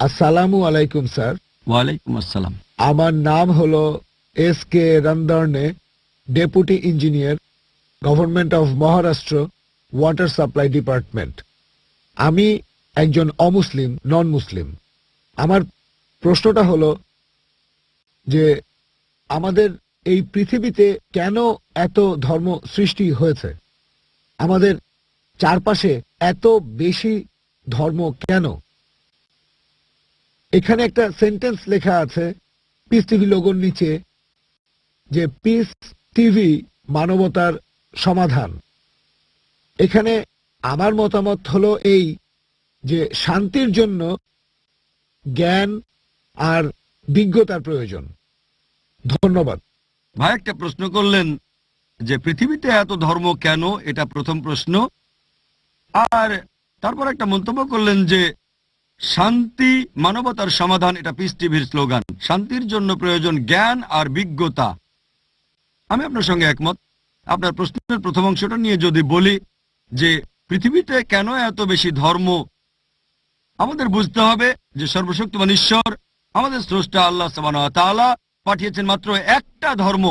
আসসালামু আলাইকুম স্যার। ওয়ালাইকুম আসসালাম। আমার নাম হলো এস.কে. রন্দর্নে, deputy engineer, government of Maharashtra, water supply department. আমি একজন অমুসলিম, নন মুসলিম। আমার প্রশ্নটা হলো যে আমাদের এই পৃথিবীতে কেন এত ধর্ম সৃষ্টি হয়েছে? আমাদের চারপাশে এত বেশি ধর্ম কেন? এখানে একটা সেন্টেন্স লেখা আছে পিস টিভি লোগোর নিচে, যে পিস টিভি মানবতার সমাধান। এখানে আমার মতামত হলো এই যে শান্তির জন্য জ্ঞান আর বিজ্ঞতার প্রয়োজন। ধন্যবাদ। ভাই একটা প্রশ্ন করলেন যে পৃথিবীতে এত ধর্ম কেন, এটা প্রথম প্রশ্ন। আর তারপর একটা মন্তব্য করলেন যে শান্তি মানবতার সমাধান, এটা পিস টিভির স্লোগান। শান্তির জন্য প্রয়োজন জ্ঞান আর বিজ্ঞতা। আমি আপনার সঙ্গে একমত। আপনার প্রশ্নের প্রথম অংশটা নিয়ে যদি বলি যে পৃথিবীতে কেন এত বেশি ধর্ম, আমাদের বুঝতে হবে যে সর্বশক্তিমান ঈশ্বর আমাদের স্রষ্টা আল্লাহ সুবহানাহু ওয়া তাআলা পাঠিয়েছেন মাত্র একটা ধর্ম।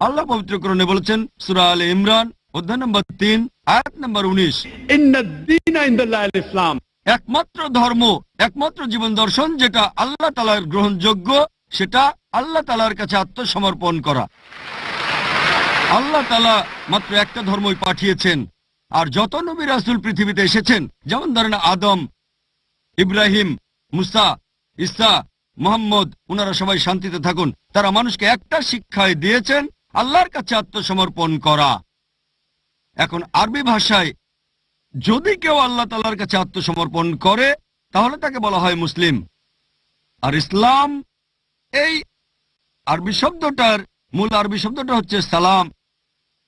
আল্লাহ পবিত্র কোরআনে বলেছেন সূরা আলে ইমরান অধ্যায় নম্বর 3 আয়াত নম্বর 19, ইন্নাদ-দীনা ইনদাল্লাহিল ইসলাম। একমাত্র ধর্ম, একমাত্র জীবন দর্শন যেটা আল্লাহ তাআলার গ্রহণযোগ্য, সেটা আল্লাহ তাআলার কাছে আত্মসমর্পণ করা। আল্লাহ তাআলা মাত্র একটা ধর্মই পাঠিয়েছেন। আর যত নবী রাসূল পৃথিবীতে এসেছেন, যেমন ধরেন আদম, ইব্রাহিম, মুসা, ঈসা, মুহাম্মদ, ওনারা সবাই শান্তিতে থাকুন। তারা মানুষকে একটা শিক্ষাই দিয়েছেন, আল্লাহর কাছে আত্মসমর্পণ করা। এখন আরবি ভাষায় যদি কেউ আল্লাহ তাআলার কাছে আত্মসমর্পণ করে তাহলে তাকে বলা হয় মুসলিম। আর ইসলাম, এই আরবি শব্দটার মূল আরবি শব্দটা হচ্ছে সালাম,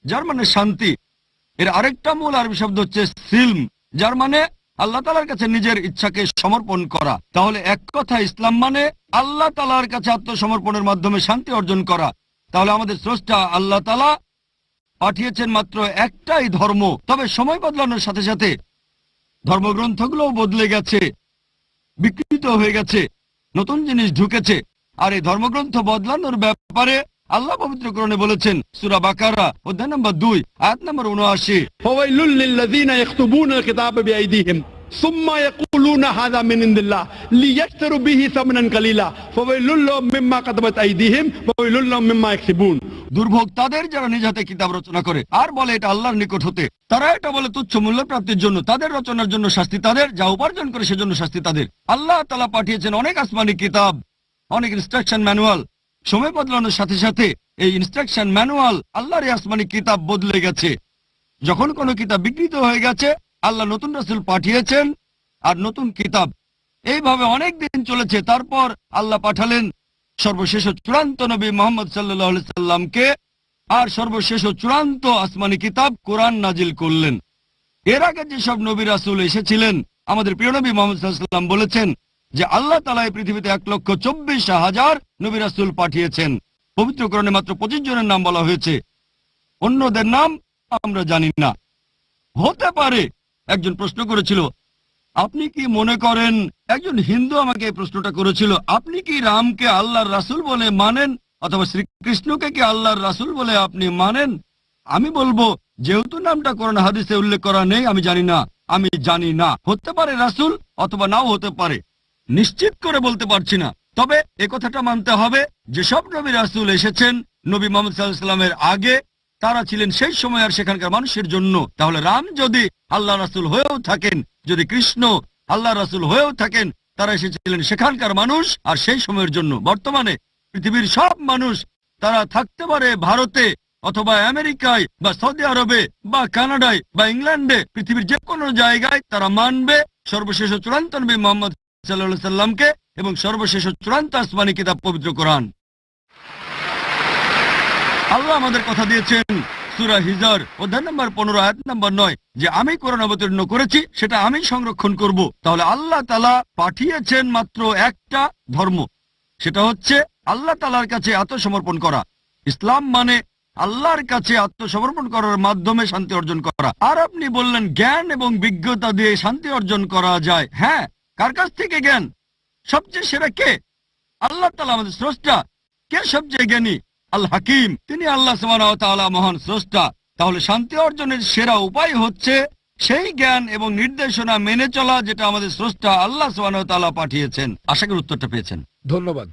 যার মানে শান্তি। এর আরেকটা মূল আরবি শব্দ হচ্ছে সিলম, যার মানে আল্লাহ তাআলার কাছে নিজের ইচ্ছাকে সমর্পণ করা। তাহলে এক কথা ইসলাম মানে আল্লাহ তাআলার কাছে আত্মসমর্পণের মাধ্যমে শান্তি অর্জন করা। তাহলে আমাদের স্রষ্টা আল্লাহ তাআলা পাঠিয়েছেন মাত্র একটাই ধর্ম। তবে সময় বদলানোর সাথে সাথে ধর্মগ্রন্থগুলোও বদলে গেছে, বিকৃত হয়ে গেছে, নতুন জিনিস ঢুকেছে। আর এই ধর্মগ্রন্থ বদলানোর ব্যাপারে আল্লাহ পবিত্র কোরআনে বলেছেন সূরা বাকারা অধ্যায় নম্বর 2 আয়াত নম্বর 79, ফাওয়াইলুল লিল্লাযিনা ইয়াকতুবুনাল কিতাবা বিআইদিহিম সুম্মা ইয়াকুলুনা হাযা মিন ইনদিল্লাহ লিয়াশতারু বিহি সামানান কালিলা ফাওয়াইলুল লাহুম মিম্মা কাতাবাত আইদিহিম ফাওয়াইলুল লাহুম মিম্মা ইয়াকসিবুন। দুর্ভোগ তাদের যারা নিজ হাতে কিতাব রচনা করে আর বলে এটা আল্লাহর নিকট হতে। তারা এটা বলে তুচ্ছ মূল্য প্রাপ্তির জন্য। তাদের রচনার জন্য শাস্তি তাদের, যা উপার্জন করে সেজন্য শাস্তি তাদের। আল্লাহ তাআলা পাঠিয়েছেন অনেক আসমানি কিতাব, অনেক ইনস্ট্রাকশন ম্যানুয়াল। সময় বদলানোর সাথে সাথে এই ইনস্ট্রাকশন ম্যানুয়াল, আল্লাহর এই আসমানি কিতাব বদলে গেছে। যখন কোনো কিতাব বিকৃত হয়ে গেছে, আল্লাহ নতুন রাসূল পাঠিয়েছেন আর নতুন কিতাব। এইভাবে অনেক দিন চলেছে। তারপর আল্লাহ পাঠালেন সর্বশেষ ও চূড়ান্ত নবী মুহাম্মদ সাল্লাল্লাহু আলাইহি সাল্লামকে, আর সর্বশেষ ও চূড়ান্ত আসমানি কিতাব কোরআন নাজিল করলেন। এর আগে যেসব নবী রাসূল এসেছিলেন, আমাদের প্রিয় নবী মুহাম্মদ সাল্লাল্লাহু আলাইহি সাল্লাম বলেছেন যে আল্লাহ তাআলা এই পৃথিবীতে 1,24,000 নবী রাসূল পাঠিয়েছেন। পবিত্র কোরআনে মাত্র 25 জনের নাম বলা হয়েছে, অন্যদের নাম আমরা জানি না। হতে পারে একজন প্রশ্ন করেছিল, আপনি কি মনে করেন, একজন হিন্দু আমাকে এই প্রশ্নটা করেছিল, আপনি কি রামকে আল্লাহর রাসূল বলে মানেন, অথবা শ্রীকৃষ্ণকে কি আল্লাহর রাসূল বলে আপনি মানেন? আমি বলবো, যেহেতু নামটা কোরআন হাদিসে উল্লেখ করা নেই, আমি জানি না। আমি জানি না, হতে পারে রাসূল অথবা নাও হতে পারে, নিশ্চিত করে বলতে পারছি না। তবে এ কথাটা মানতে হবে, যেসব নবী রাসূল এসেছেন নবী মুহাম্মদ সাল্লাল্লাহু আলাইহি ওয়াসাল্লামের আগে, তারা ছিলেন সেই সময় আর সেখানকার মানুষের জন্য। তাহলে রাম যদি আল্লাহ রাসূল হয়েও থাকেন, যদি কৃষ্ণ আল্লাহ রাসূল হয়েও থাকেন, তারা এসেছিলেন সেখানকার মানুষ আর সেই সময়ের জন্য। বর্তমানে পৃথিবীর সব মানুষ, তারা থাকতে পারে ভারতে অথবা আমেরিকায় বা সৌদি আরবে বা কানাডায় বা ইংল্যান্ডে, পৃথিবীর যে কোনো জায়গায় তারা মানবে সর্বশেষ ও চূড়ান্ত নবী মুহাম্মদ সাল্লাল্লাহু আলাইহি সাল্লামকে এবং সর্বশেষ ও চূড়ান্ত আসমানি কিতাব পবিত্র কোরআন। আল্লাহ আমাদের কথা দিয়েছেন সূরা হিজর অধ্যায় নম্বর 15 আয়াত নম্বর 9 যে আমি কোরআন অবতীর্ণ করেছি, সেটা আমি সংরক্ষণ করব। তাহলে আল্লাহ তাআলা পাঠিয়েছেন মাত্র একটা ধর্ম, সেটা হচ্ছে আল্লাহ তাআলার কাছে আত্মসমর্পণ করা। ইসলাম মানে আল্লাহর কাছে আত্মসমর্পণ করার মাধ্যমে শান্তি অর্জন করা। আর আপনি বললেন জ্ঞান এবং বিজ্ঞতা দিয়ে শান্তি অর্জন করা যায়। হ্যাঁ, কার কাছ থেকে জ্ঞান? সবচেয়ে সেরা কে? আল্লাহ তাআলা আমাদের স্রষ্টা। কে সবচেয়ে জ্ঞানী? আল হাকিম, তিনি আল্লাহ সুবহানাহু ওয়া তাআলা মহান স্রষ্টা। তাহলে শান্তি অর্জনের সেরা উপায় হচ্ছে সেই জ্ঞান এবং নির্দেশনা মেনে চলা যেটা আমাদের স্রষ্টা আল্লাহ সুবহানাহু ওয়া তাআলা পাঠিয়েছেন। আশা করি উত্তরটা পেয়েছেন। ধন্যবাদ।